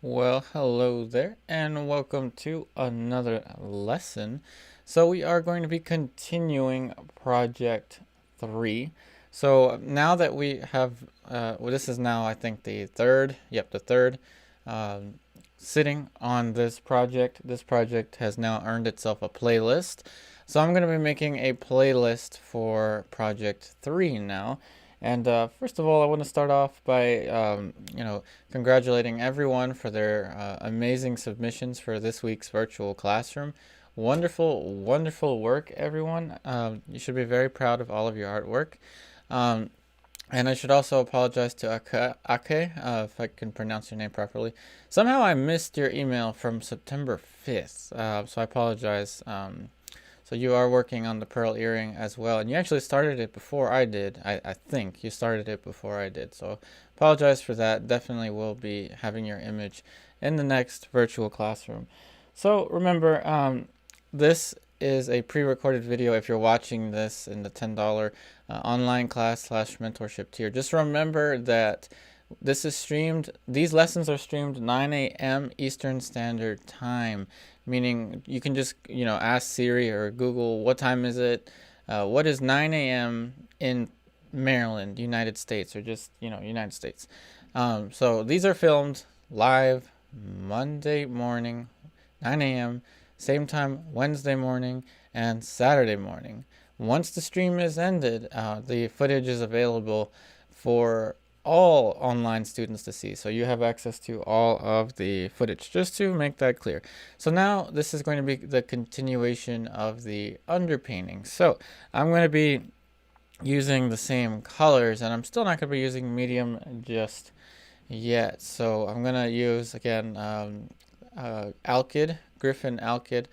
Well, hello there, and welcome to another lesson. So we are going to be continuing Project 3. So now that we have, well, this is now, I think, the third um, sitting on this project. This project has now earned itself a playlist. So I'm going to be making a playlist for Project 3 now. And first of all, I want to start off by, congratulating everyone for their amazing submissions for this week's virtual classroom. Wonderful, wonderful work, everyone. You should be very proud of all of your artwork. Um, and I should also apologize to Ake, if I can pronounce your name properly. Somehow I missed your email from September 5th, so I apologize. So you are working on the pearl earring as well, and you actually started it before I did. I think you started it before I did, so apologize for that. Definitely will be having your image in the next virtual classroom. So remember, this is a pre-recorded video if you're watching this in the $10 online class / mentorship tier. Just remember that this is streamed, these lessons are streamed 9 a.m. Eastern Standard Time, meaning you can just, ask Siri or Google, what time is it? What is 9 a.m. in Maryland, United States, or just, United States. So these are filmed live Monday morning, 9 a.m., same time Wednesday morning and Saturday morning. Once the stream is ended, the footage is available for all online students to see. So you have access to all of the footage, just to make that clear. So now this is going to be the continuation of the underpainting. So I'm going to be using the same colors, and I'm still not going to be using medium just yet. So I'm going to use, again, Alkyd, Griffin Alkyd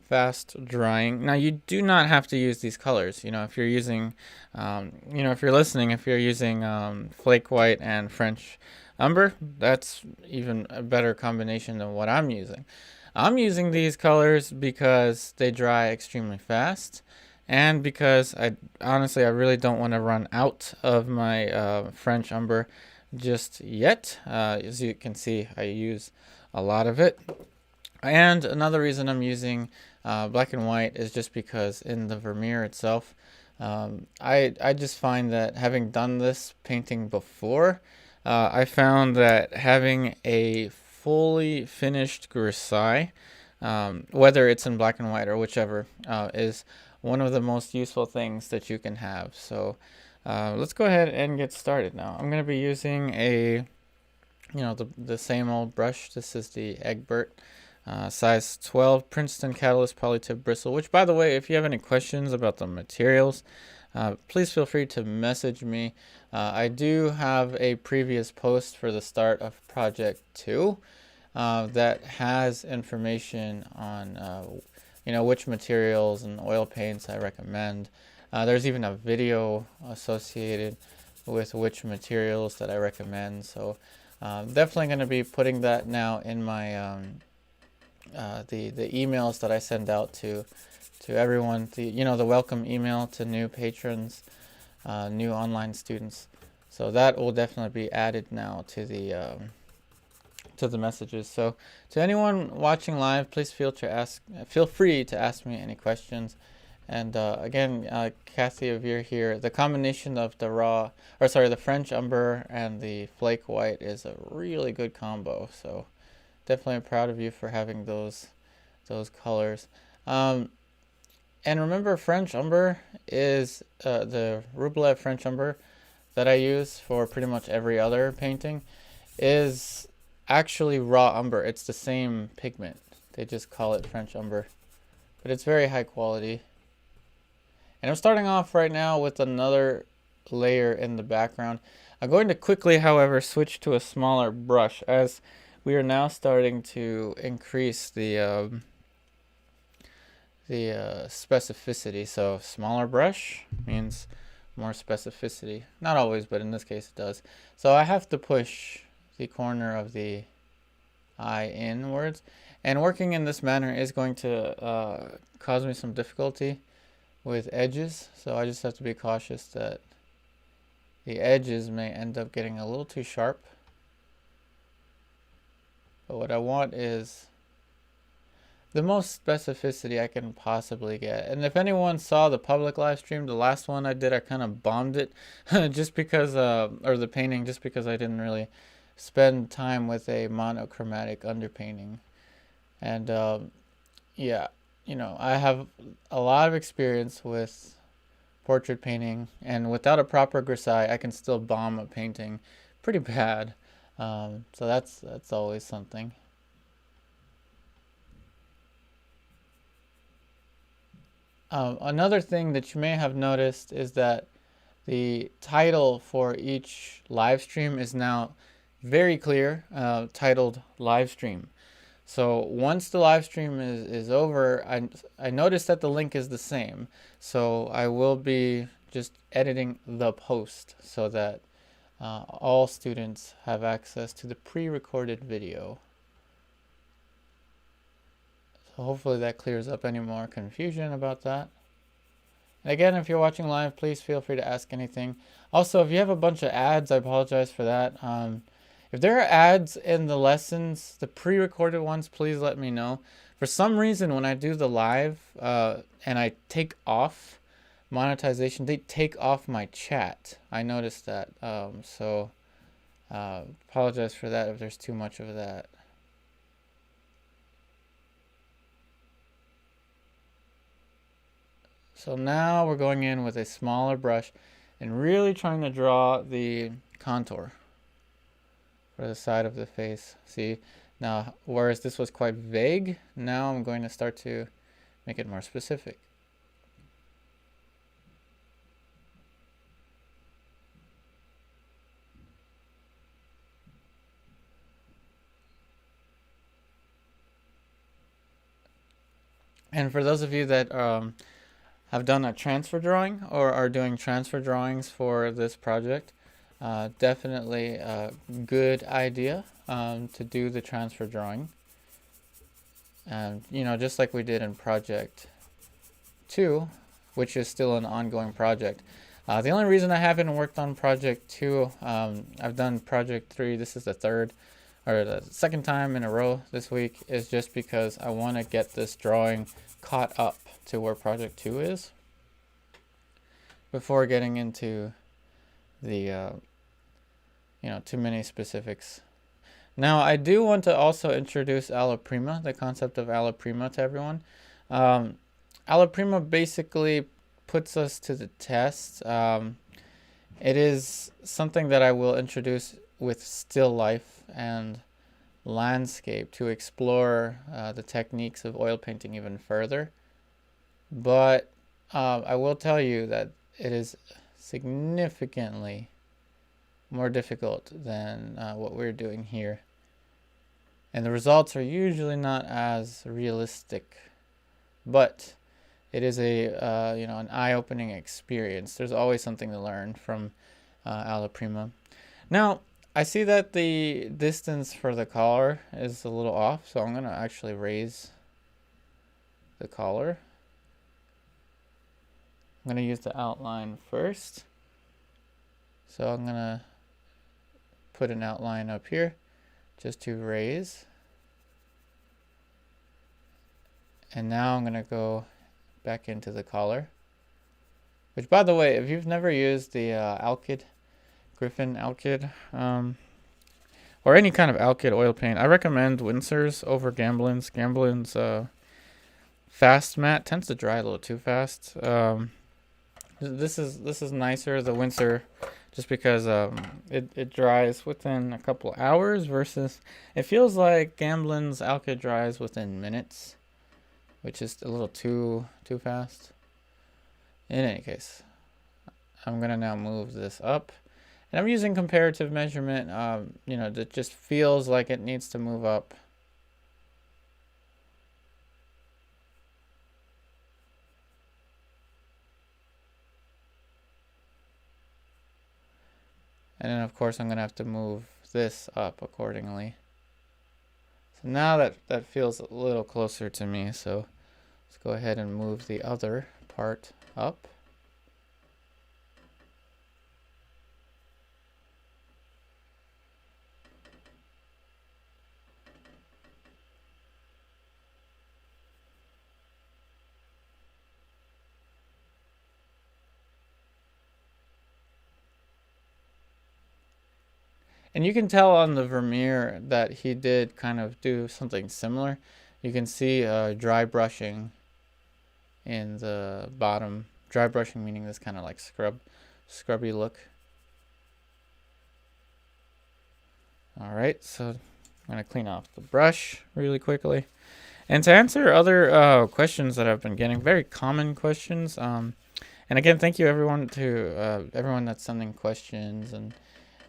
fast drying. Now you do not have to use these colors. If you're using, if you're listening, if you're using flake white and French umber, that's even a better combination than what I'm using. I'm using these colors because they dry extremely fast, and because I really don't want to run out of my French umber just yet. As you can see, I use a lot of it. And another reason I'm using black and white is just because in the Vermeer itself, I just find that having done this painting before, I found that having a fully finished grisaille, whether it's in black and white or whichever, is one of the most useful things that you can have. So let's go ahead and get started now. I'm going to be using the same old brush. This is the Egbert size 12 Princeton Catalyst Polytip Bristle, which, by the way, if you have any questions about the materials, please feel free to message me. I do have a previous post for the start of Project 2 that has information on which materials and oil paints I recommend. There's even a video associated with which materials that I recommend. So definitely going to be putting that now in my the emails that I send out to everyone. The welcome email to new patrons, new online students. So that will definitely be added now to the messages. So to anyone watching live, please feel free to ask me any questions. And again, Kathy, if you're here, the combination of the French umber and the flake white is a really good combo. So definitely proud of you for having those colors. And remember, French umber is the Rublev French umber that I use for pretty much every other painting is actually raw umber. It's the same pigment. They just call it French umber, but it's very high quality. And I'm starting off right now with another layer in the background. I'm going to quickly, however, switch to a smaller brush as we are now starting to increase the specificity. So smaller brush means more specificity. Not always, but in this case it does. So I have to push the corner of the eye inwards. And working in this manner is going to cause me some difficulty with edges. So I just have to be cautious that the edges may end up getting a little too sharp. But what I want is the most specificity I can possibly get. And if anyone saw the public live stream, the last one I did, I kind of bombed it just because, or the painting, just because I didn't really spend time with a monochromatic underpainting. And yeah, you know, I have a lot of experience with portrait painting, and without a proper grisaille, I can still bomb a painting pretty bad. So that's always something. Another thing that you may have noticed is that the title for each live stream is now very clear, titled live stream. So once the live stream is over, I noticed that the link is the same. So I will be just editing the post so that all students have access to the pre-recorded video. So hopefully that clears up any more confusion about that. And again, if you're watching live, please feel free to ask anything. Also, if you have a bunch of ads, I apologize for that. If there are ads in the lessons, the pre-recorded ones, please let me know. For some reason, when I do the live and I take off monetization, they take off my chat. I noticed that. So apologize for that if there's too much of that. So now we're going in with a smaller brush and really trying to draw the contour for the side of the face. See, now whereas this was quite vague, now I'm going to start to make it more specific. And for those of you that have done a transfer drawing or are doing transfer drawings for this project, definitely a good idea to do the transfer drawing. And you know, just like we did in project 2, which is still an ongoing project. The only reason I haven't worked on project 2, I've done project 3, this is the third or the second time in a row this week, is just because I want to get this drawing caught up to where project 2 is before getting into the you know, too many specifics. Now I do want to also introduce alla prima, the concept of alla prima, to everyone. Alla prima basically puts us to the test. It is something that I will introduce with still life and landscape to explore the techniques of oil painting even further. But I will tell you that it is significantly more difficult than what we're doing here. And the results are usually not as realistic, but it is a you know, an eye-opening experience. There's always something to learn from alla prima. Now, I see that the distance for the collar is a little off, so I'm gonna actually raise the collar. I'm gonna use the outline first. So I'm gonna put an outline up here just to raise. And now I'm gonna go back into the collar. Which, by the way, if you've never used the Alkyd, Griffin Alkyd, or any kind of Alkyd oil paint, I recommend Windsor's over Gamblin's. Gamblin's fast matte tends to dry a little too fast. This is nicer, the Windsor, just because it dries within a couple hours versus it feels like Gamblin's Alkyd dries within minutes, which is a little too fast. In any case, I'm gonna now move this up, and I'm using comparative measurement. You know, that just feels like it needs to move up. And then of course I'm gonna have to move this up accordingly. So now that feels a little closer to me, so let's go ahead and move the other part up. And you can tell on the Vermeer that he did kind of do something similar. You can see dry brushing in the bottom. Dry brushing meaning this kind of like scrubby look. All right, so I'm gonna clean off the brush really quickly. And to answer other questions that I've been getting, very common questions. And again, thank you everyone everyone that's sending questions and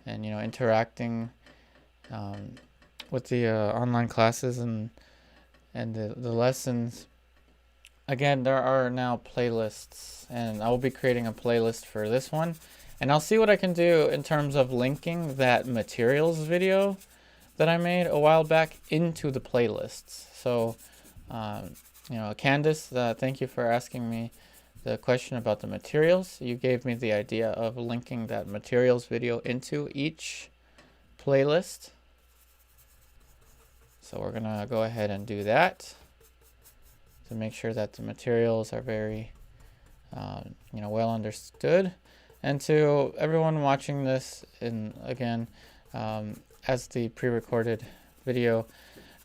interacting with the online classes and the lessons. Again, there are now playlists, and I will be creating a playlist for this one. And I'll see what I can do in terms of linking that materials video that I made a while back into the playlists. So, Candace, thank you for asking me the question about the materials. You gave me the idea of linking that materials video into each playlist. So we're gonna go ahead and do that to make sure that the materials are very, well understood. And to everyone watching this, as the pre-recorded video,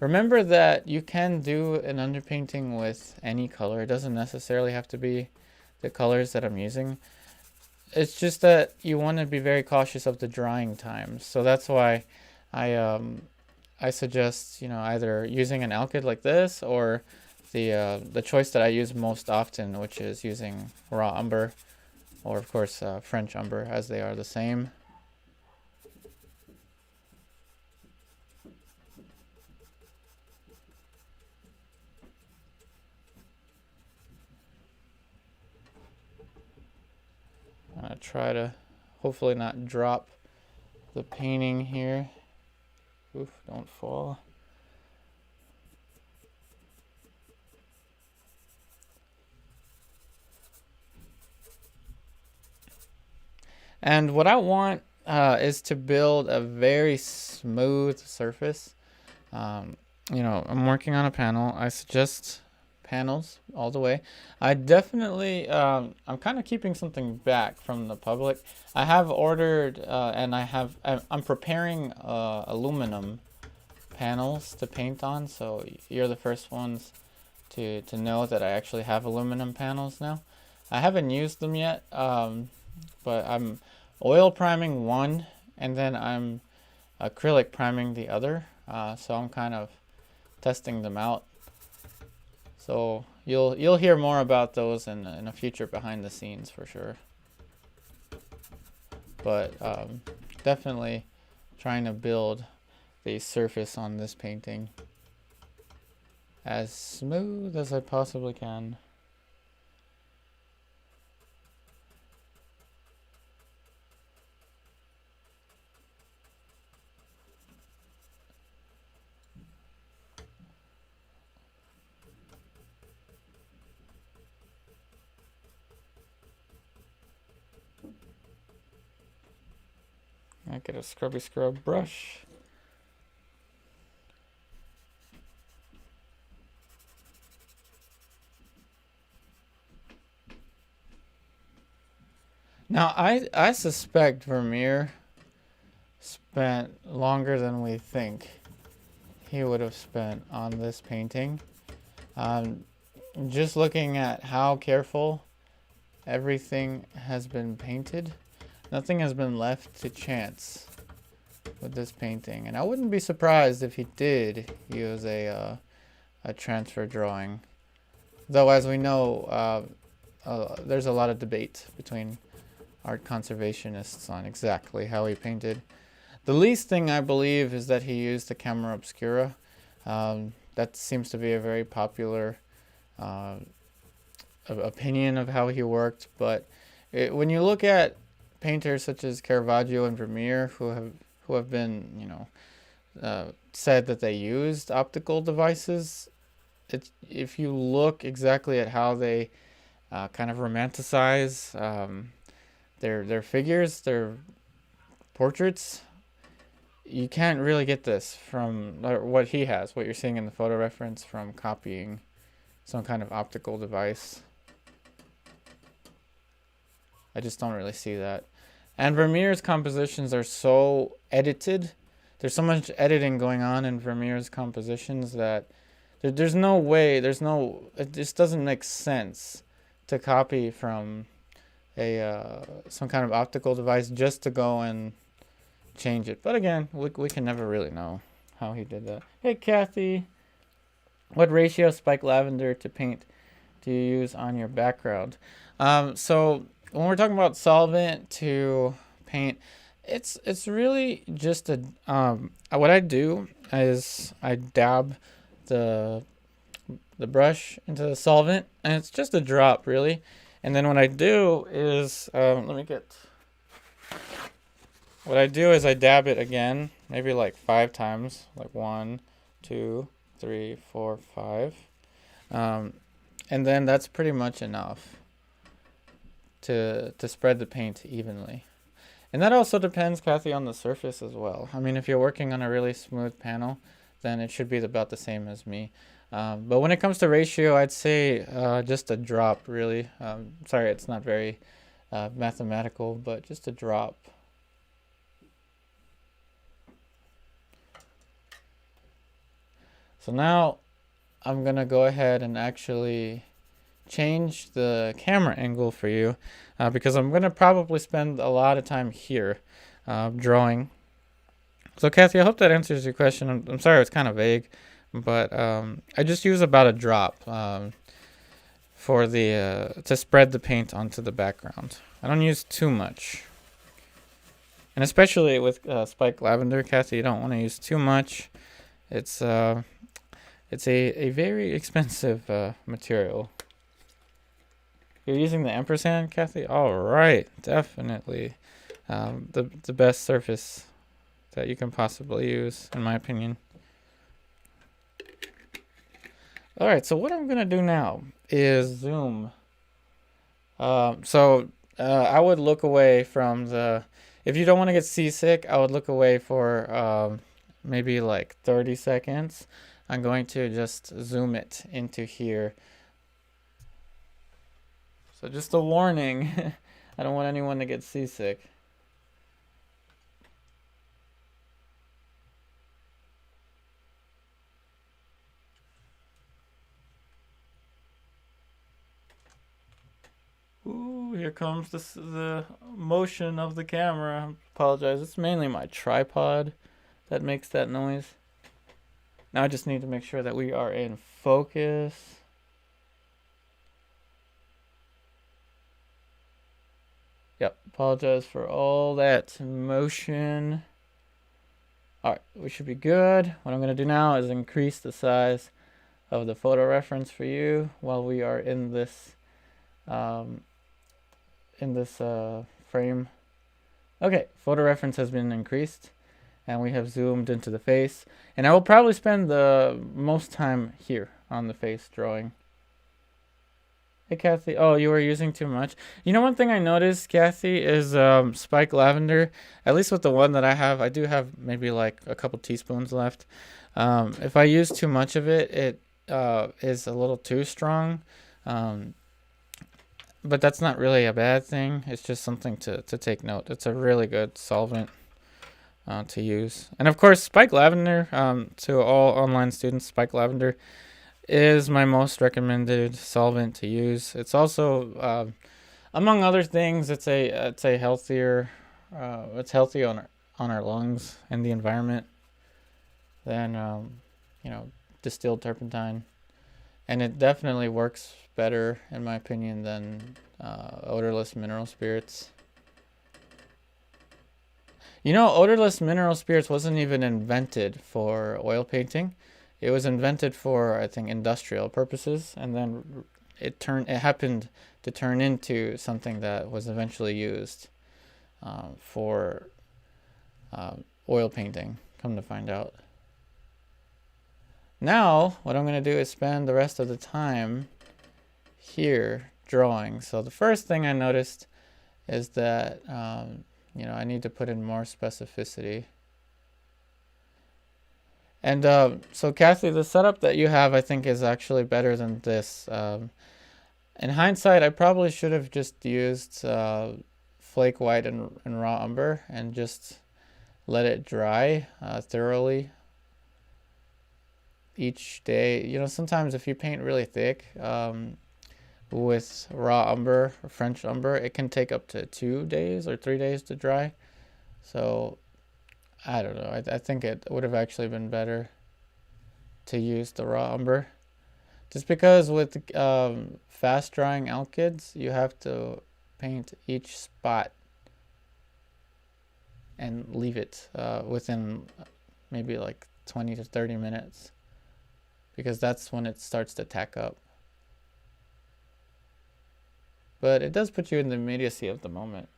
remember that you can do an underpainting with any color. It doesn't necessarily have to be the colors that I'm using. It's just that you want to be very cautious of the drying times. So that's why I suggest either using an alkyd like this or the choice that I use most often, which is using raw umber, or of course French umber, as they are the same. I'm gonna try to hopefully not drop the painting here. Oof, don't fall. And what I want is to build a very smooth surface. I'm working on a panel. I suggest panels all the way. I definitely, I'm kind of keeping something back from the public. I have ordered and I'm preparing aluminum panels to paint on. So you're the first ones to know that I actually have aluminum panels now. I haven't used them yet, but I'm oil priming one, and then I'm acrylic priming the other. So I'm kind of testing them out. So you'll hear more about those in a future behind the scenes for sure. But definitely trying to build the surface on this painting as smooth as I possibly can. I get a scrubby scrub brush. Now I suspect Vermeer spent longer than we think he would have spent on this painting. Just looking at how careful everything has been painted, nothing has been left to chance with this painting, and I wouldn't be surprised if he did use a transfer drawing. Though, as we know, there's a lot of debate between art conservationists on exactly how he painted. The least thing I believe is that he used the camera obscura. That seems to be a very popular opinion of how he worked, but when you look at painters such as Caravaggio and Vermeer, who have been said that they used optical devices, if you look exactly at how they kind of romanticize their figures, their portraits, you can't really get this from what he has, what you're seeing in the photo reference, from copying some kind of optical device. I just don't really see that. And Vermeer's compositions are so edited. There's so much editing going on in Vermeer's compositions that there's no way, it just doesn't make sense to copy from a some kind of optical device just to go and change it. But again, we can never really know how he did that. Hey, Kathy, what ratio spike lavender to paint do you use on your background? So when we're talking about solvent to paint, it's really just a what I do is I dab the brush into the solvent, and it's just a drop really. And then what I do is what I do is I dab it again, maybe like 5 times, like 1, 2, 3, 4, 5. And then that's pretty much enough to spread the paint evenly. And that also depends, Kathy, on the surface as well. I mean, if you're working on a really smooth panel, then it should be about the same as me. But when it comes to ratio, I'd say just a drop, really. Sorry, it's not very mathematical, but just a drop. So now I'm going to go ahead and actually change the camera angle for you because I'm going to probably spend a lot of time here drawing. So Kathy, I hope that answers your question. I'm sorry it's kind of vague, but I just use about a drop for the to spread the paint onto the background. I don't use too much. And especially with spike lavender, Kathy, you don't want to use too much. It's a very expensive material. You're using the ampersand, Kathy? All right, definitely the best surface that you can possibly use, in my opinion. All right, so what I'm gonna do now is zoom. I would look away from the. If you don't want to get seasick, I would look away for maybe like 30 seconds. I'm going to just zoom it into here. So just a warning, I don't want anyone to get seasick. Ooh, here comes the motion of the camera. I apologize, it's mainly my tripod that makes that noise. Now I just need to make sure that we are in focus. Yep, apologize for all that motion. Alright, we should be good. What I'm going to do now is increase the size of the photo reference for you while we are in this frame. Okay, photo reference has been increased and we have zoomed into the face. And I will probably spend the most time here on the face drawing. Hey, Kathy. Oh, you were using too much. You know, one thing I noticed, Kathy, is spike lavender. At least with the one that I do have maybe like a couple teaspoons left. If I use too much of it, it is a little too strong. But that's not really a bad thing. It's just something to take note. It's a really good solvent to use. And of course, spike lavender, to all online students, spike lavender is my most recommended solvent to use. It's also, among other things, it's a healthier, it's healthy on our lungs and the environment than distilled turpentine, and it definitely works better, in my opinion, than odorless mineral spirits. You know, odorless mineral spirits wasn't even invented for oil painting. It was invented for, I think, industrial purposes, and then it happened to turn into something that was eventually used for oil painting, come to find out. Now, what I'm going to do is spend the rest of the time here drawing. So the first thing I noticed is that, I need to put in more specificity. And so Kathy, the setup that you have, I think, is actually better than this. In hindsight, I probably should have just used flake white and raw umber and just let it dry thoroughly each day. You know, sometimes if you paint really thick with raw umber or French umber, it can take up to 2 days or 3 days to dry. So I don't know. I think it would have actually been better to use the raw umber. Just because with fast drying alkyds, you have to paint each spot and leave it within maybe like 20 to 30 minutes because that's when it starts to tack up. But it does put you in the immediacy of the moment.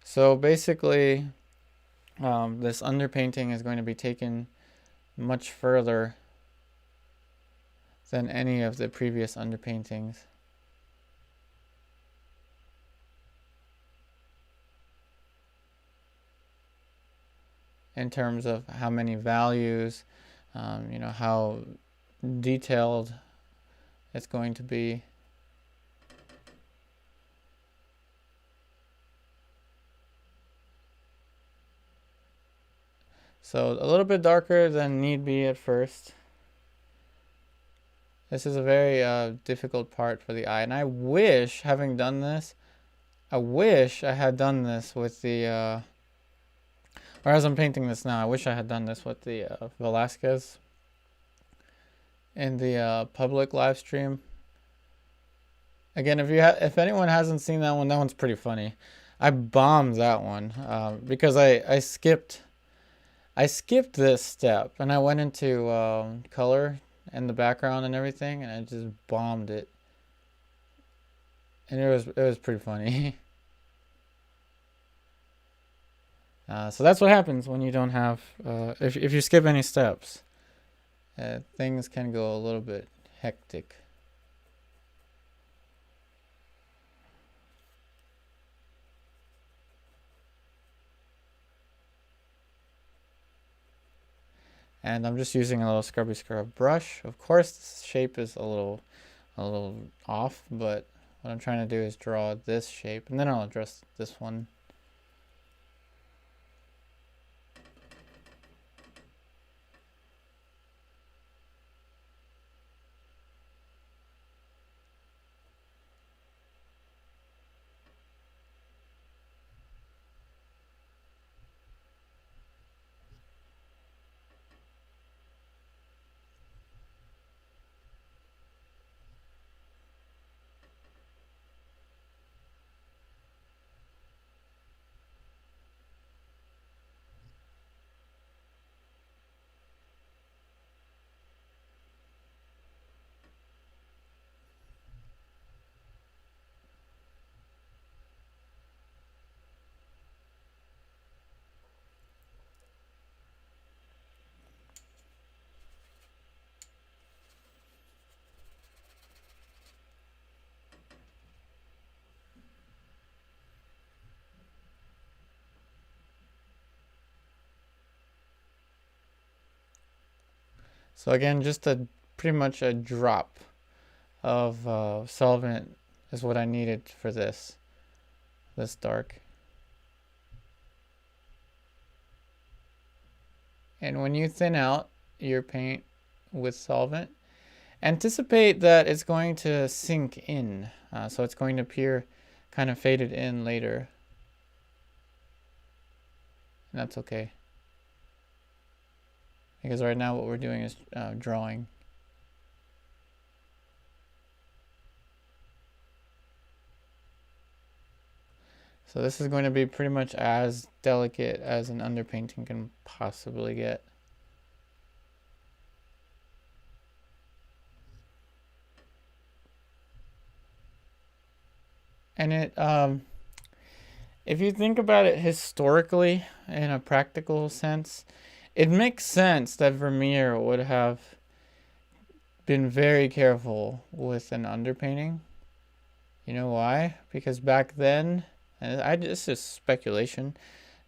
So basically, this underpainting is going to be taken much further than any of the previous underpaintings. In terms of how many values, you know, how detailed it's going to be. So a little bit darker than need be at first. This is a very difficult part for the eye, and I wish, having done this, I wish I had done this with the, or as I'm painting this now, I wish I had done this with the Velasquez in the public live stream. Again, if anyone hasn't seen that one's pretty funny. I bombed that one because I skipped this step and I went into color and the background and everything, and I just bombed it. And it was pretty funny. So that's what happens when you don't have if you skip any steps. Things can go a little bit hectic. And I'm just using a little scrubby scrub brush. Of course, this shape is a little off, but what I'm trying to do is draw this shape, and then I'll address this one. So again, just pretty much a drop of solvent is what I needed for this dark. And when you thin out your paint with solvent, anticipate that it's going to sink in. So it's going to appear kind of faded in later. And that's okay. Because right now what we're doing is drawing. So this is going to be pretty much as delicate as an underpainting can possibly get. And if you think about it historically in a practical sense, it makes sense that Vermeer would have been very careful with an underpainting. You know why? Because back then, and this is speculation.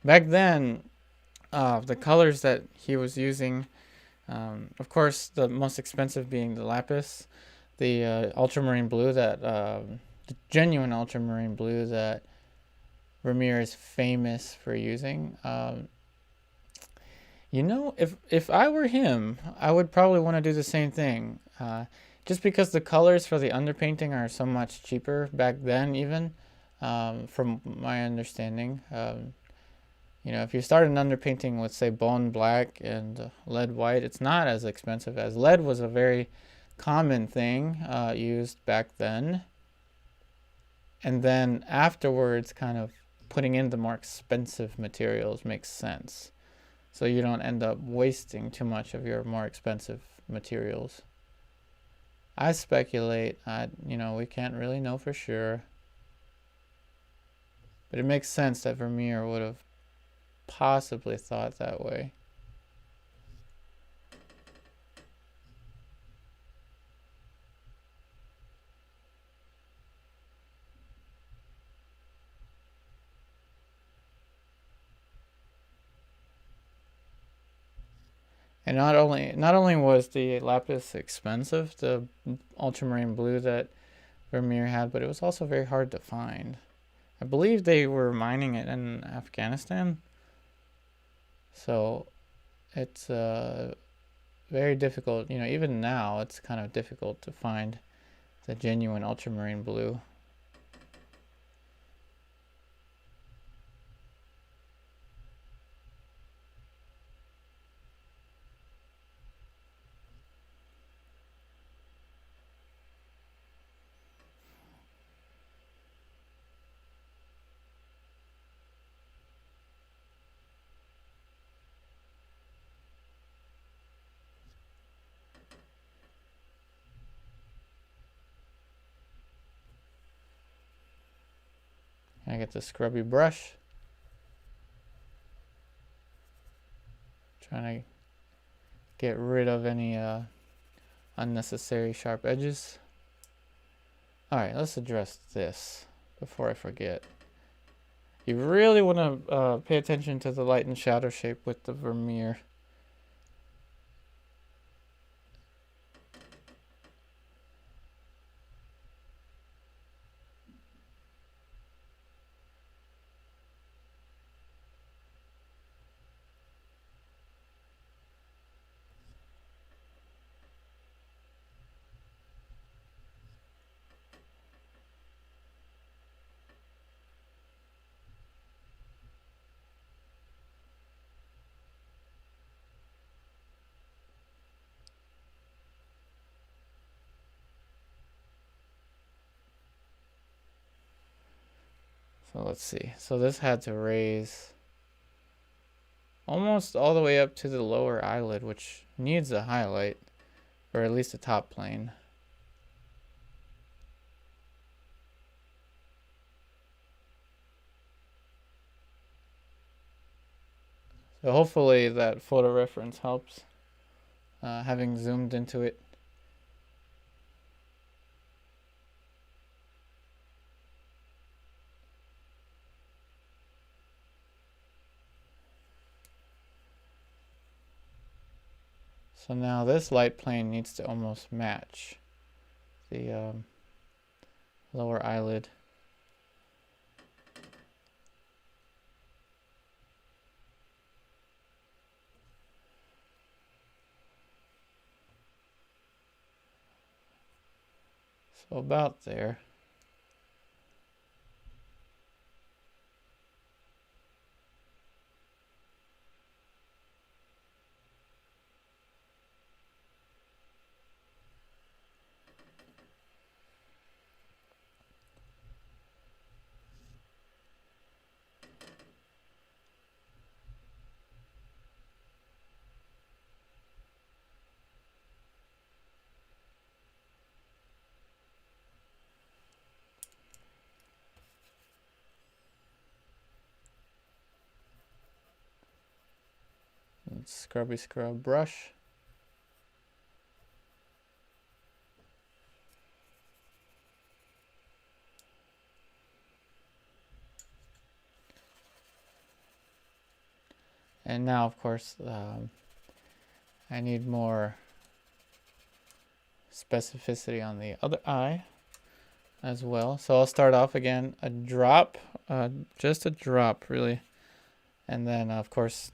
Back then, the colors that he was using, of course, the most expensive being the lapis, the ultramarine blue the genuine ultramarine blue that Vermeer is famous for using. If I were him, I would probably want to do the same thing. Just because the colors for the underpainting are so much cheaper back then, even from my understanding. If you start an underpainting with, say, bone black and lead white, it's not as expensive, as lead was a very common thing used back then. And then afterwards, kind of putting in the more expensive materials makes sense. So you don't end up wasting too much of your more expensive materials. I speculate, we can't really know for sure. But it makes sense that Vermeer would have possibly thought that way. And not only was the lapis expensive, the ultramarine blue that Vermeer had, but it was also very hard to find. I believe they were mining it in Afghanistan. So it's very difficult. Even now it's kind of difficult to find the genuine ultramarine blue. I get the scrubby brush. Trying to get rid of any unnecessary sharp edges. Alright, let's address this before I forget. You really want to pay attention to the light and shadow shape with the Vermeer. So let's see. So this had to raise almost all the way up to the lower eyelid, which needs a highlight, or at least a top plane. So hopefully that photo reference helps, having zoomed into it. So now this light plane needs to almost match the lower eyelid. So about there. scrubby scrub brush. And now, of course, I need more specificity on the other eye as well. So I'll start off again, a drop, just a drop really. And then, of course,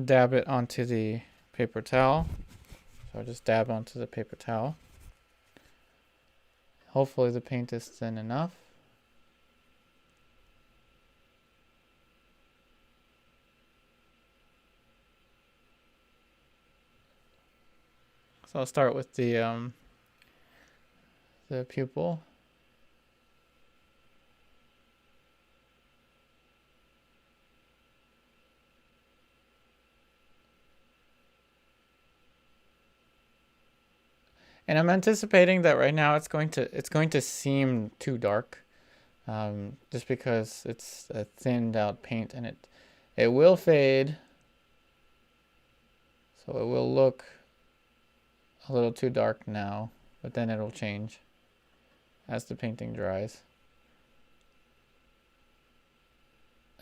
dab it onto the paper towel. So I'll just dab onto the paper towel. Hopefully the paint is thin enough. So I'll start with the pupil. And I'm anticipating that right now it's going to seem too dark, just because it's a thinned out paint, and it will fade, so it will look a little too dark now, but then it'll change as the painting dries.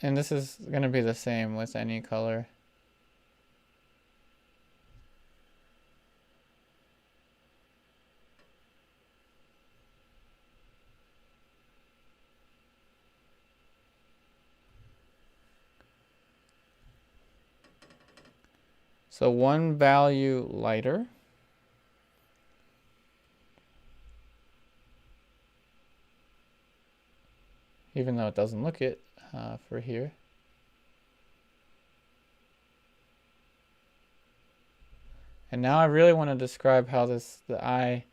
And this is going to be the same with any color. So one value lighter. Even though it doesn't look it for here. And now I really want to describe how the eye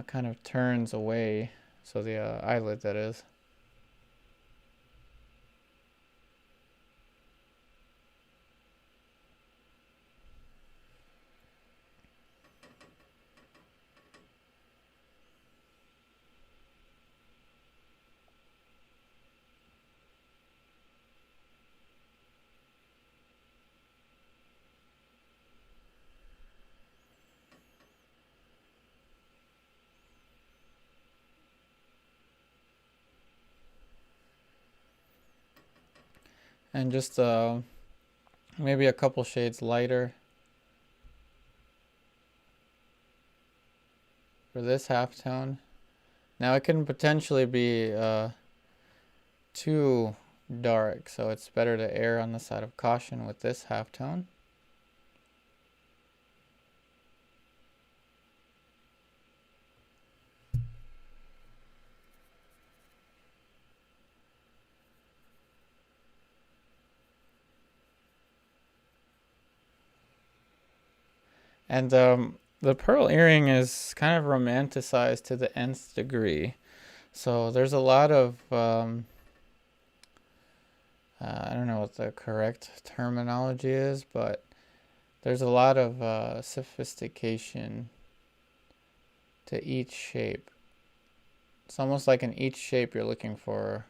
kind of turns away. So the eyelid, that is. And just maybe a couple shades lighter for this halftone. Now it can potentially be too dark, so it's better to err on the side of caution with this halftone. And the pearl earring is kind of romanticized to the nth degree. So there's a lot of, I don't know what the correct terminology is, but there's a lot of sophistication to each shape. It's almost like in each shape you're looking for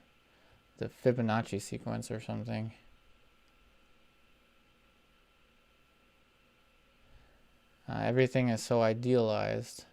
the Fibonacci sequence or something. Everything is so idealized.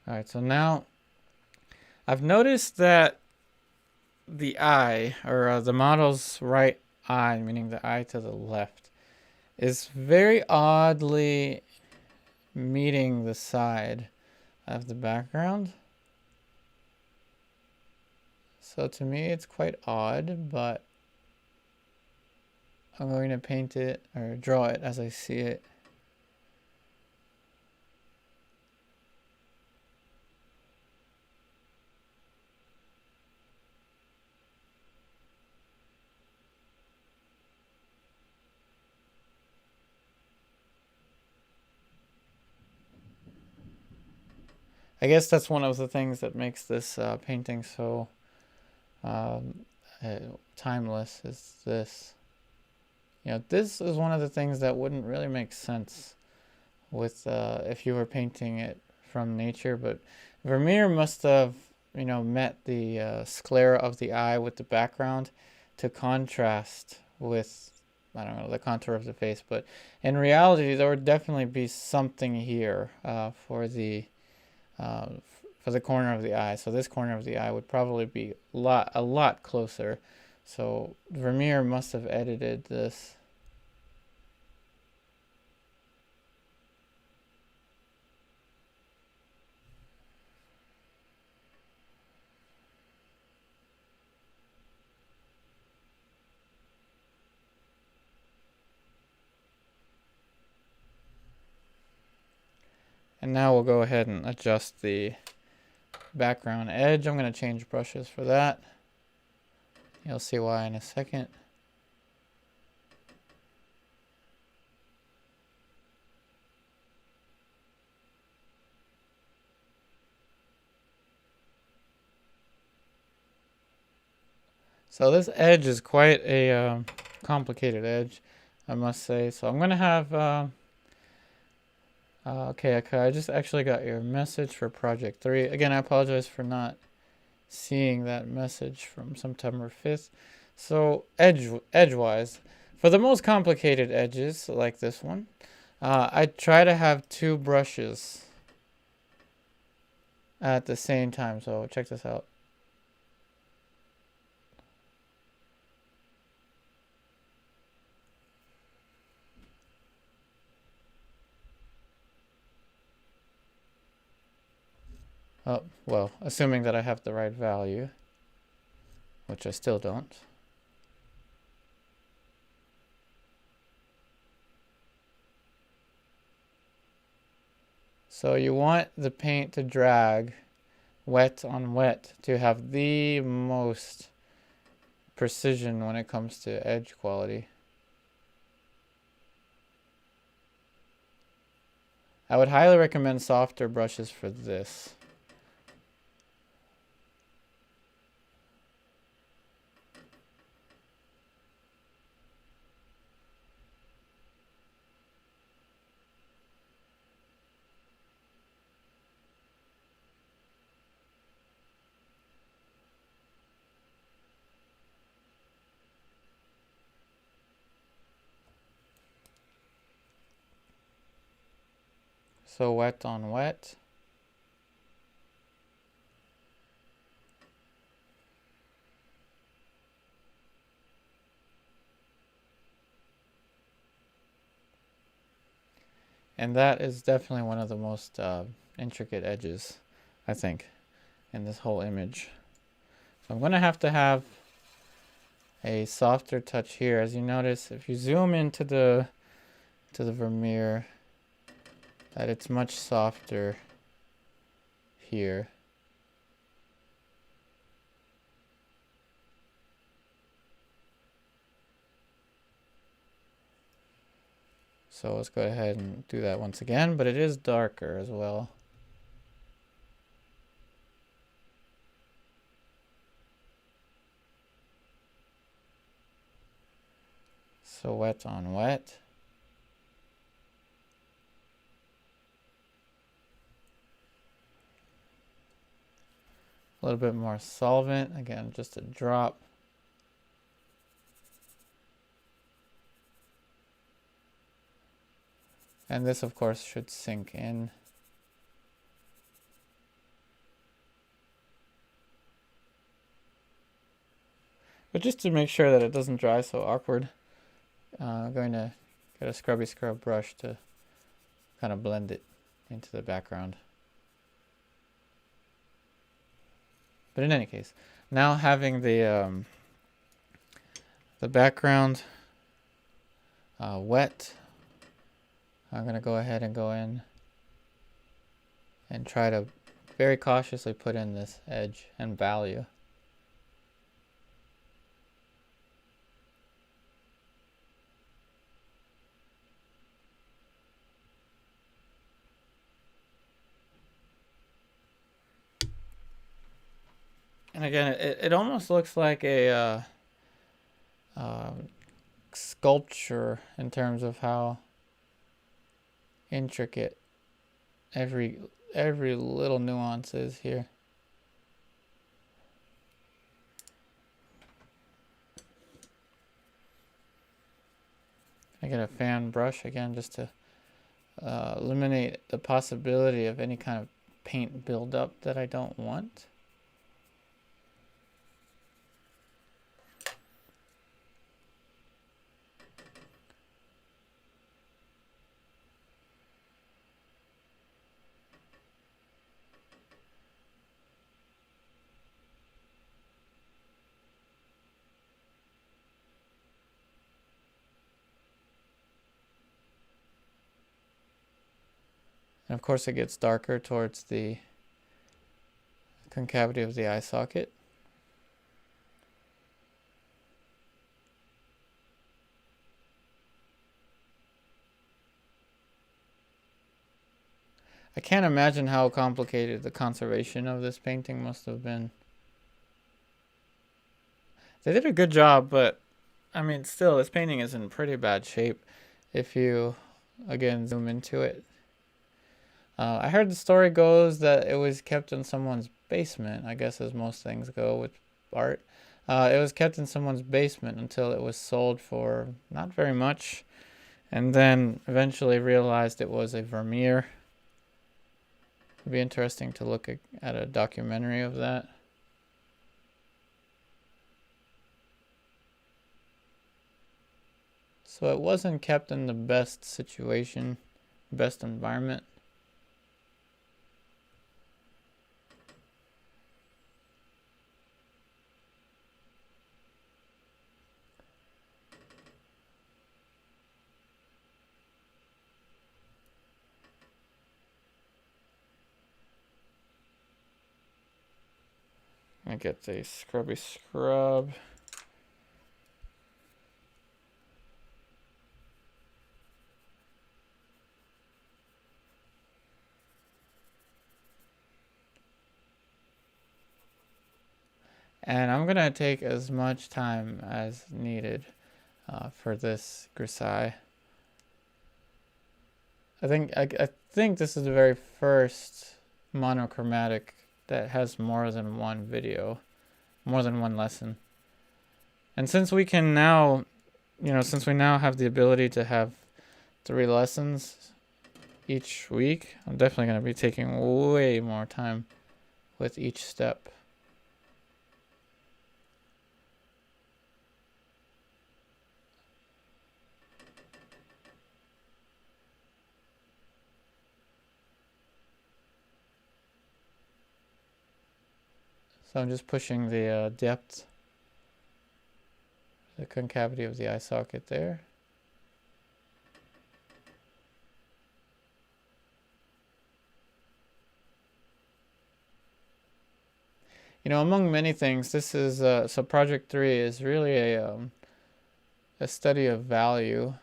All right, so now I've noticed that the eye, or the model's right eye, meaning the eye to the left, is very oddly meeting the side of the background. So to me it's quite odd, but I'm going to paint it or draw it as I see it. I guess that's one of the things that makes this painting so um, uh, timeless is this. You know, this is one of the things that wouldn't really make sense with if you were painting it from nature, but Vermeer must have, you know, met the sclera of the eye with the background to contrast with, I don't know, the contour of the face. But in reality, there would definitely be something here uh, for the corner of the eye. So this corner of the eye would probably be a lot closer. So Vermeer must have edited this. And now we'll go ahead and adjust the background edge. I'm going to change brushes for that. You'll see why in a second. So this edge is quite a complicated edge, I must say. So I'm going to have... okay, I just actually got your message for Project 3. Again, I apologize for not seeing that message from September 5th. So edgewise, for the most complicated edges, like this one, I try to have two brushes at the same time. So check this out. Oh, well, assuming that I have the right value, which I still don't. So you want the paint to drag wet on wet to have the most precision when it comes to edge quality. I would highly recommend softer brushes for this. So wet on wet. And that is definitely one of the most intricate edges, I think, in this whole image. So I'm going to have a softer touch here. As you notice, if you zoom into the Vermeer, that it's much softer here. So let's go ahead and do that once again, but it is darker as well. So wet on wet. A little bit more solvent, again, just a drop. And this, of course, should sink in. But just to make sure that it doesn't dry so awkward, I'm going to get a scrubby scrub brush to kind of blend it into the background. But in any case, now having the background wet, I'm going to go ahead and go in and try to very cautiously put in this edge and value. And again, it almost looks like a sculpture in terms of how intricate every little nuance is here. I get a fan brush again just to eliminate the possibility of any kind of paint buildup that I don't want. And of course it gets darker towards the concavity of the eye socket. I can't imagine how complicated the conservation of this painting must have been. They did a good job, but I mean, still, this painting is in pretty bad shape if you, again, zoom into it. I heard the story goes that it was kept in someone's basement, I guess as most things go with art. It was kept in someone's basement until it was sold for not very much, and then eventually realized it was a Vermeer. It'd be interesting to look at a documentary of that. So it wasn't kept in the best situation, best environment. I get the scrubby scrub. And I'm going to take as much time as needed for this grisaille. I think this is the very first monochromatic that has more than one video, more than one lesson. And since we can now, since we now have the ability to have 3 lessons each week, I'm definitely going to be taking way more time with each step. So I'm just pushing the depth, the concavity of the eye socket there. Among many things, this is so project 3 is really a study of value.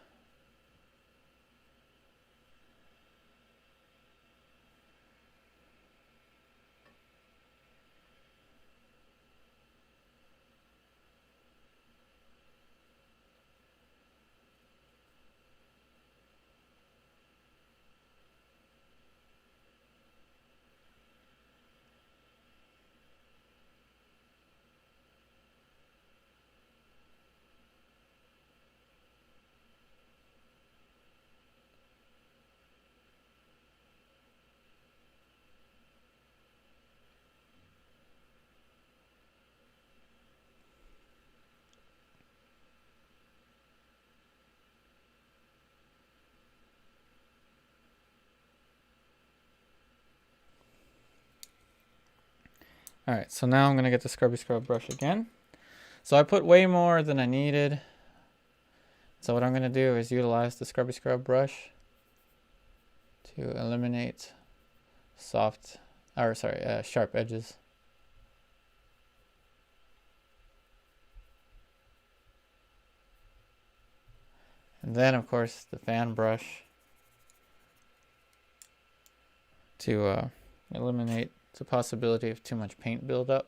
All right, so now I'm gonna get the scrubby scrub brush again. So I put way more than I needed. So what I'm gonna do is utilize the scrubby scrub brush to eliminate sharp edges. And then of course the fan brush to eliminate the possibility of too much paint buildup.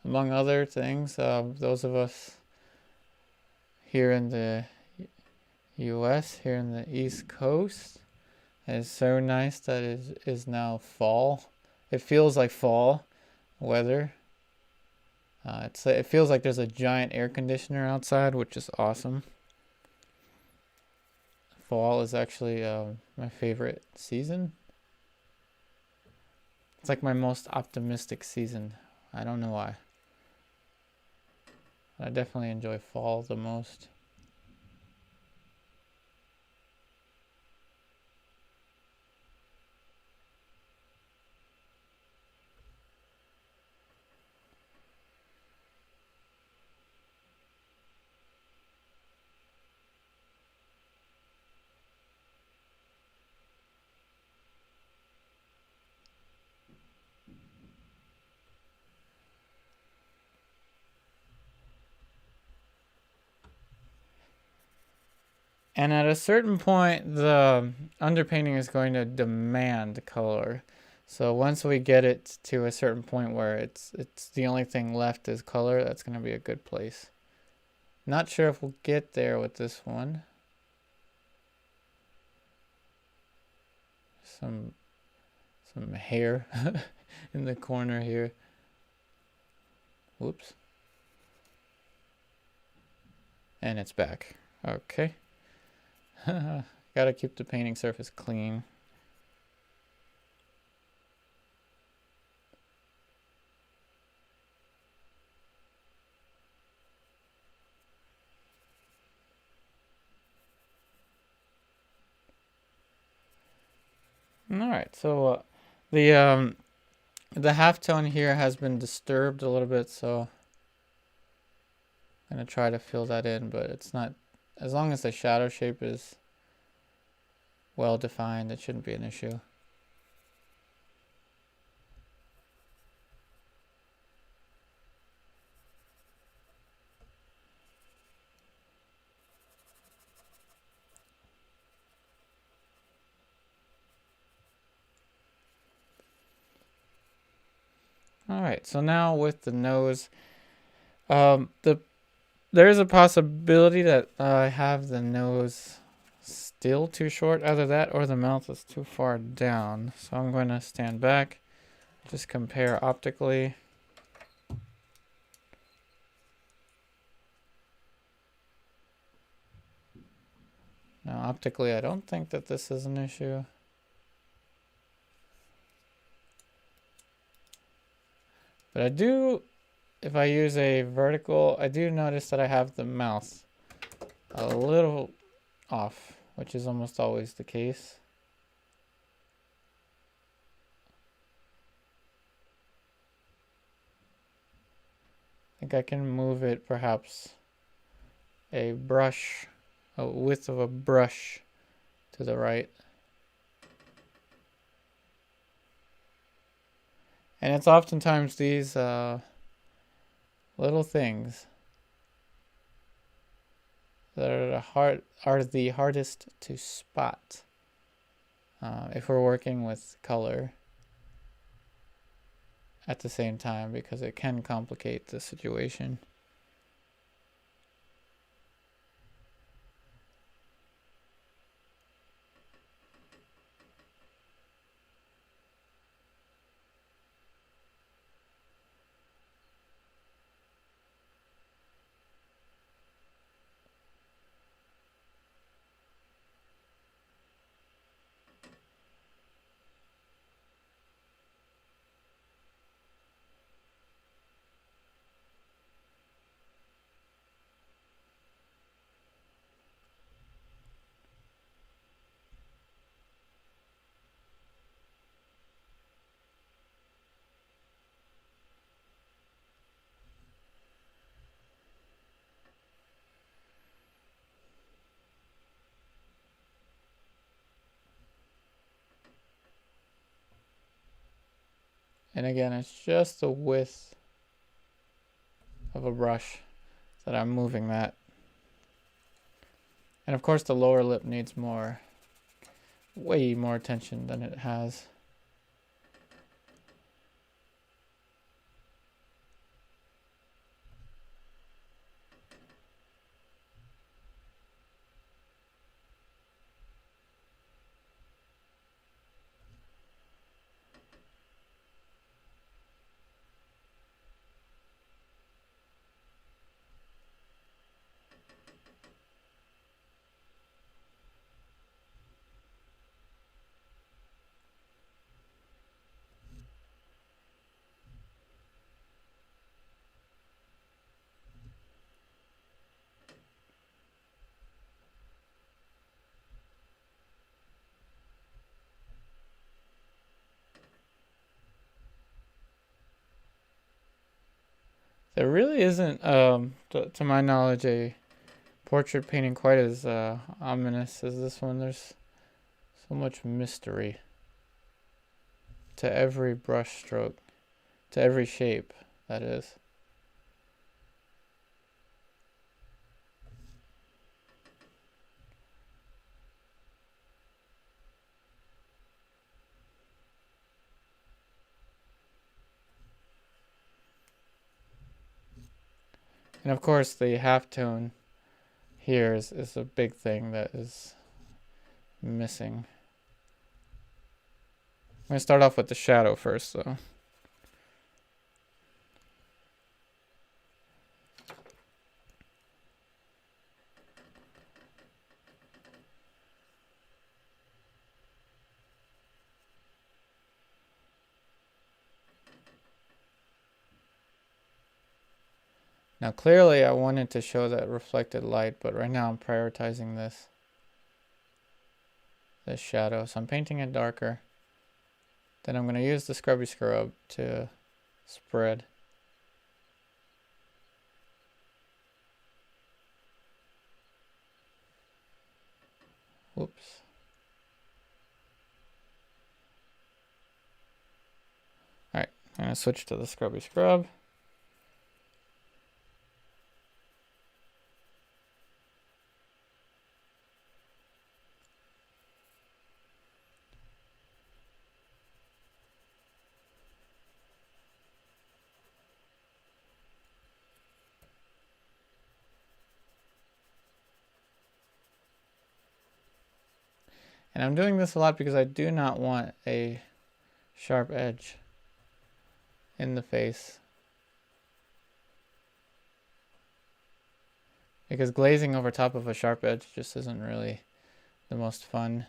Among other things, those of us here in the US, here in the East Coast, it's so nice that it is now fall. It feels like fall weather. It feels like there's a giant air conditioner outside, which is awesome. Fall is actually my favorite season. It's like my most optimistic season. I don't know why. I definitely enjoy fall the most. And at a certain point, the underpainting is going to demand color. So once we get it to a certain point where it's the only thing left is color, that's going to be a good place. Not sure if we'll get there with this one. Some hair in the corner here. Whoops. And it's back. Okay. Gotta keep the painting surface clean. All right, so the halftone here has been disturbed a little bit, so I'm gonna try to fill that in, but it's not, as long as the shadow shape is well defined, it shouldn't be an issue. All right, so now with the nose, there's a possibility that I have the nose still too short, either that or the mouth is too far down. So I'm going to stand back, just compare optically. Now optically, I don't think that this is an issue. But I do, if I use a vertical, I do notice that I have the mouth a little off, which is almost always the case. I think I can move it perhaps a width of a brush to the right. And it's oftentimes these little things that are the hardest to spot if we're working with color at the same time, because it can complicate the situation. And again, it's just the width of a brush that I'm moving that. And of course the lower lip needs way more attention than it has. There really isn't, to my knowledge, a portrait painting quite as ominous as this one. There's so much mystery to every brush stroke, to every shape, that is. And of course the halftone here is a big thing that is missing. I'm going to start off with the shadow first though. Now clearly I wanted to show that reflected light, but right now I'm prioritizing this shadow. So I'm painting it darker. Then I'm going to use the scrubby scrub to spread. Whoops. Alright, I'm going to switch to the scrubby scrub. And I'm doing this a lot because I do not want a sharp edge in the face. Because glazing over top of a sharp edge just isn't really the most fun.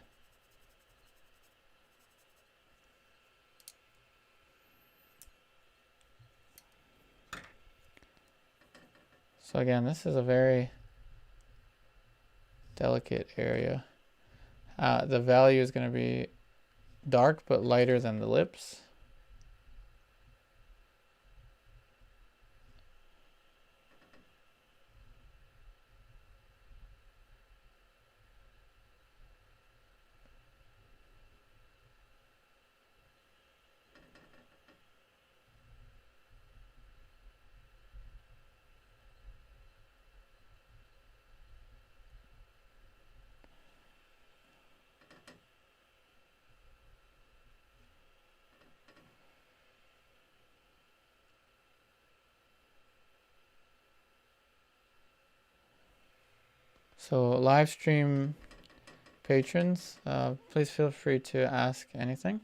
So again, this is a very delicate area. The value is going to be dark but lighter than the lips. So live stream patrons, please feel free to ask anything.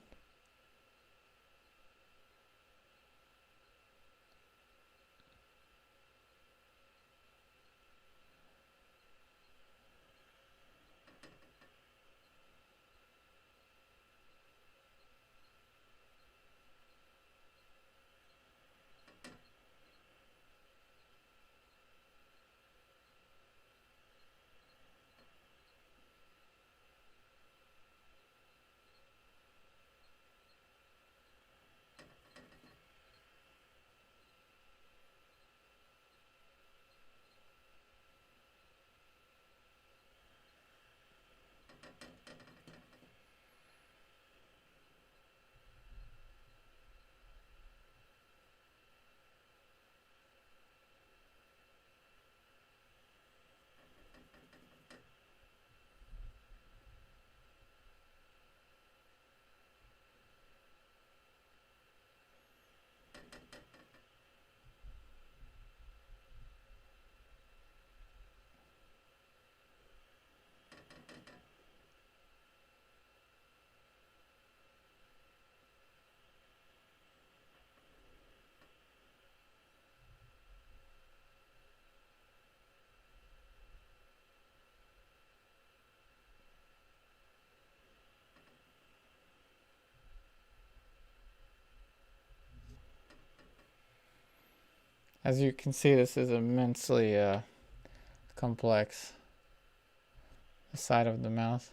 As you can see, this is immensely complex. The side of the mouth.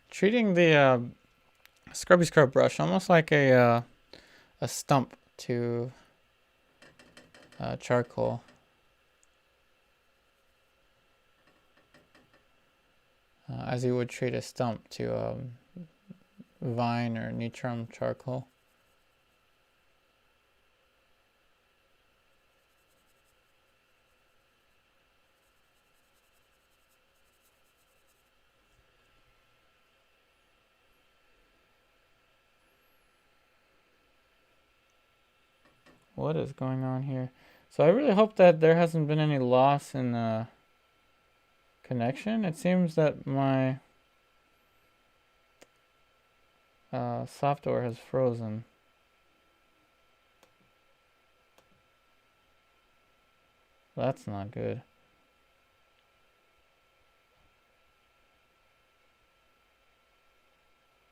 Treating the scrubby scrub brush almost like a stump to charcoal. As you would treat a stump to vine or nitrum charcoal. What is going on here? So I really hope that there hasn't been any loss in connection. It seems that my software has frozen. That's not good.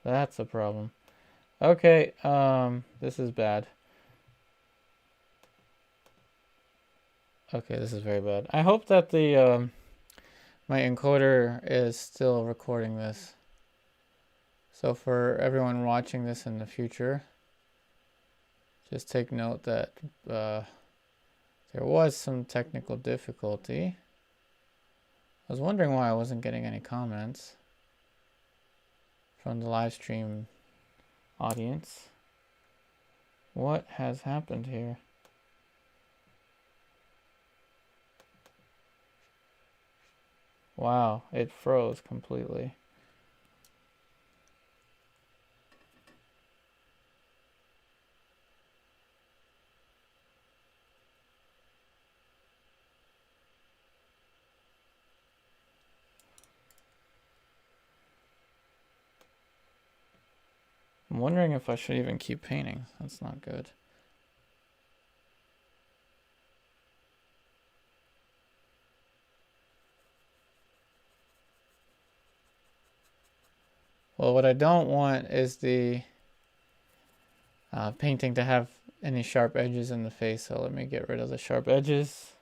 That's a problem. Okay, this is bad. Okay, this is very bad. I hope that the my encoder is still recording this. So for everyone watching this in the future, just take note that there was some technical difficulty. I was wondering why I wasn't getting any comments from the live stream audience. What has happened here? Wow, it froze completely. I'm wondering if I should even keep painting. That's not good. Well, what I don't want is the painting to have any sharp edges in the face, so let me get rid of the sharp edges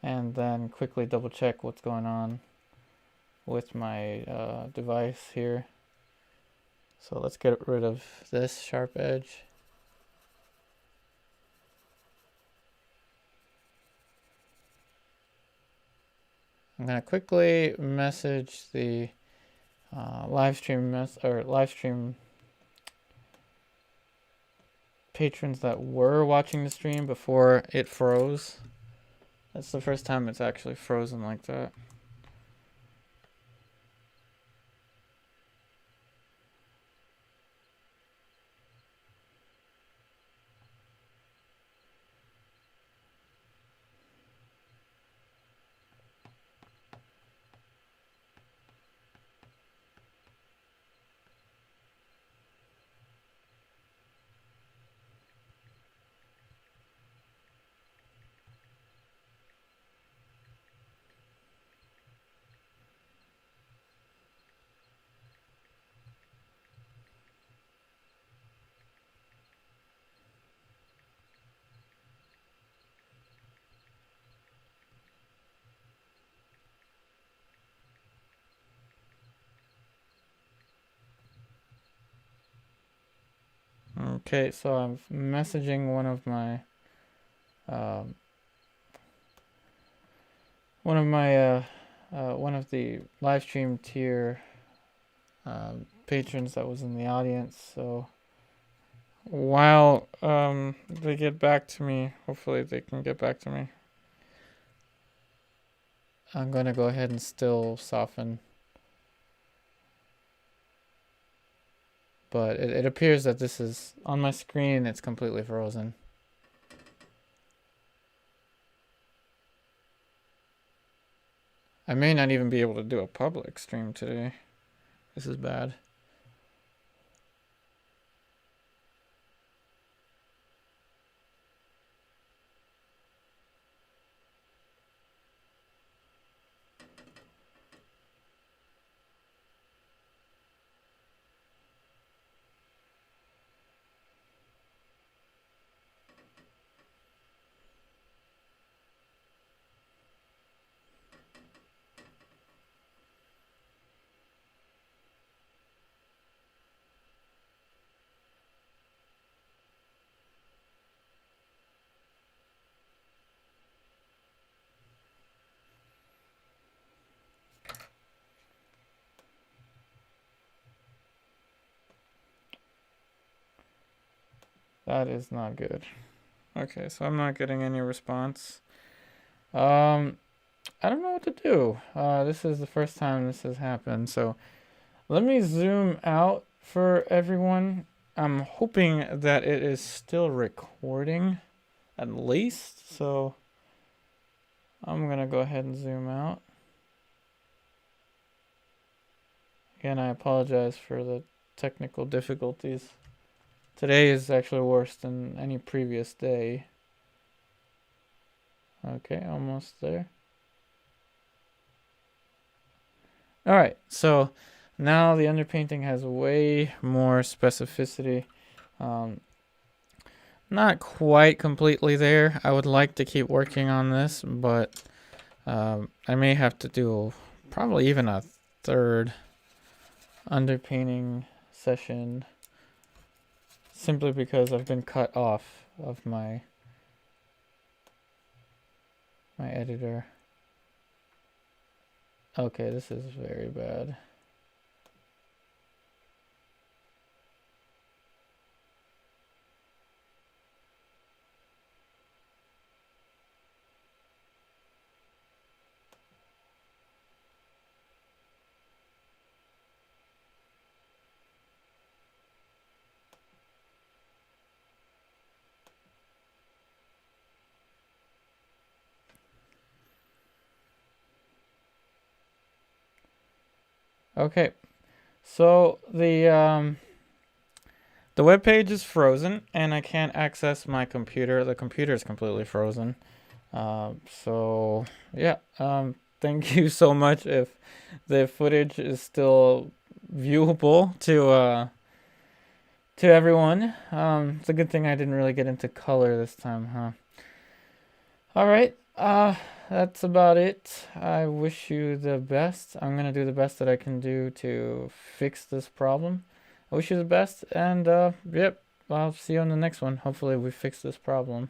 and then quickly double check what's going on with my device here. So let's get rid of this sharp edge. I'm going to quickly message the live stream patrons that were watching the stream before it froze. That's the first time it's actually frozen like that. Okay, so I'm messaging one of the live stream tier patrons that was in the audience. So while they get back to me, hopefully they can get back to me. I'm going to go ahead and still soften. But it appears that this is, on my screen, it's completely frozen. I may not even be able to do a public stream today. This is bad. That is not good. Okay, so I'm not getting any response. I don't know what to do. This is the first time this has happened, so let me zoom out for everyone. I'm hoping that it is still recording, at least, so I'm gonna go ahead and zoom out. Again, I apologize for the technical difficulties. Today is actually worse than any previous day. Okay, almost there. All right, so now the underpainting has way more specificity. Not quite completely there. I would like to keep working on this, but I may have to do probably even a third underpainting session simply because I've been cut off of my editor. Okay, this is very bad. Okay, so the web page is frozen and I can't access my computer. The computer is completely frozen. So yeah, thank you so much if the footage is still viewable to everyone. It's a good thing I didn't really get into color this time, huh? All right. That's about it. I wish you the best. I'm gonna do the best that I can do to fix this problem. I wish you the best, and yep, I'll see you on the next one. Hopefully we fix this problem.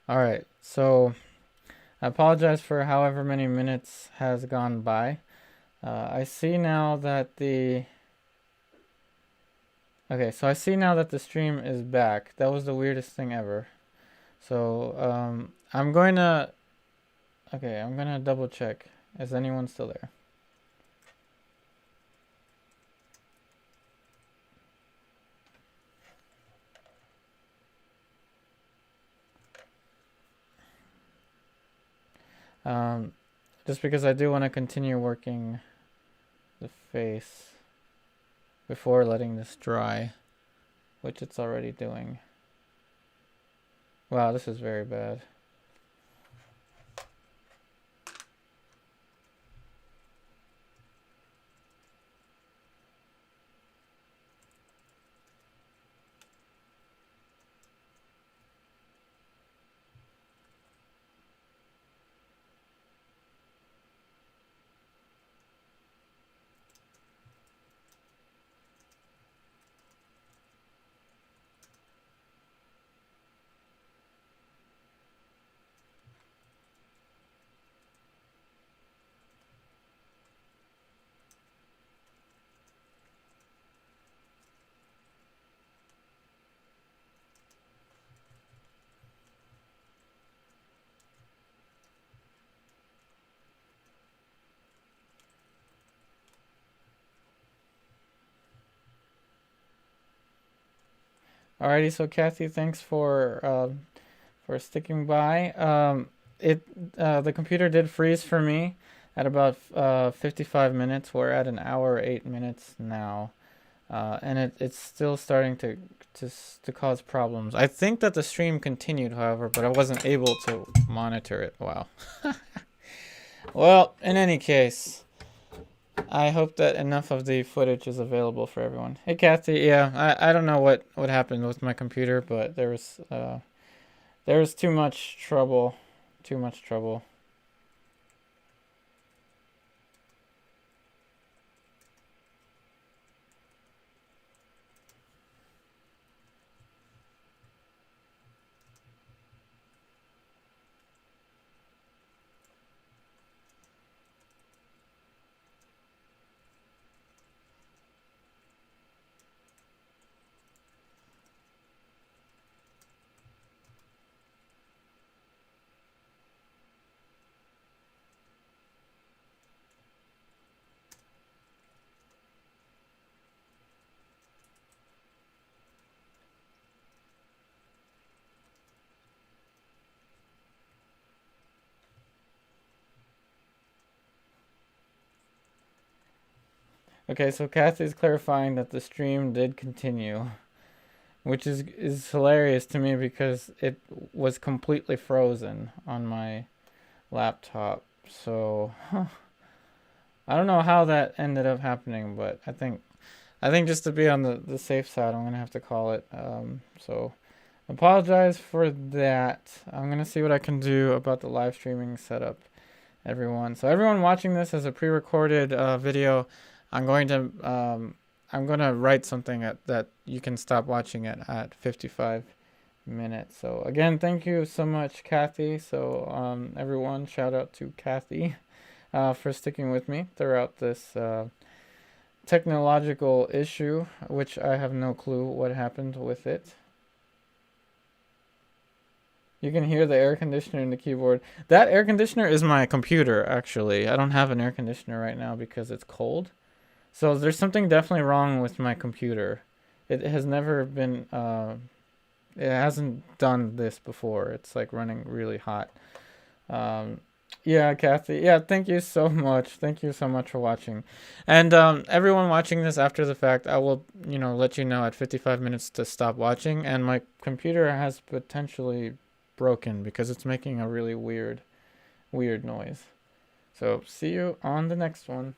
All right, so I apologize for however many minutes has gone by. I see now that Okay, so I see now that the stream is back. That was the weirdest thing ever. So, I'm going to... Okay, I'm going to double check. Is anyone still there? Just because I do want to continue working the face before letting this dry, which it's already doing. Wow, this is very bad. Alrighty, so Kathy, thanks for sticking by. The computer did freeze for me at about 55 minutes. We're at an hour 8 minutes now, and it's still starting to cause problems. I think that the stream continued, however, but I wasn't able to monitor it. Wow. Well, in any case, I hope that enough of the footage is available for everyone. Hey, Kathy. Yeah, I don't know what happened with my computer, but there was too much trouble. Too much trouble. Okay, so Kathy's clarifying that the stream did continue, which is hilarious to me because it was completely frozen on my laptop. So I don't know how that ended up happening, but I think just to be on the safe side, I'm gonna have to call it. So apologize for that. I'm gonna see what I can do about the live streaming setup, everyone. So everyone watching this as a pre-recorded video, I'm going to write something that you can stop watching it at 55 minutes. So again, thank you so much, Kathy. So everyone, shout out to Kathy for sticking with me throughout this technological issue, which I have no clue what happened with it. You can hear the air conditioner in the keyboard. That air conditioner is my computer, actually. I don't have an air conditioner right now because it's cold. So there's something definitely wrong with my computer. It has never been, it hasn't done this before. It's like running really hot. Yeah, Kathy. Yeah, thank you so much. Thank you so much for watching. And everyone watching this after the fact, I will, let you know at 55 minutes to stop watching. And my computer has potentially broken because it's making a really weird noise. So see you on the next one.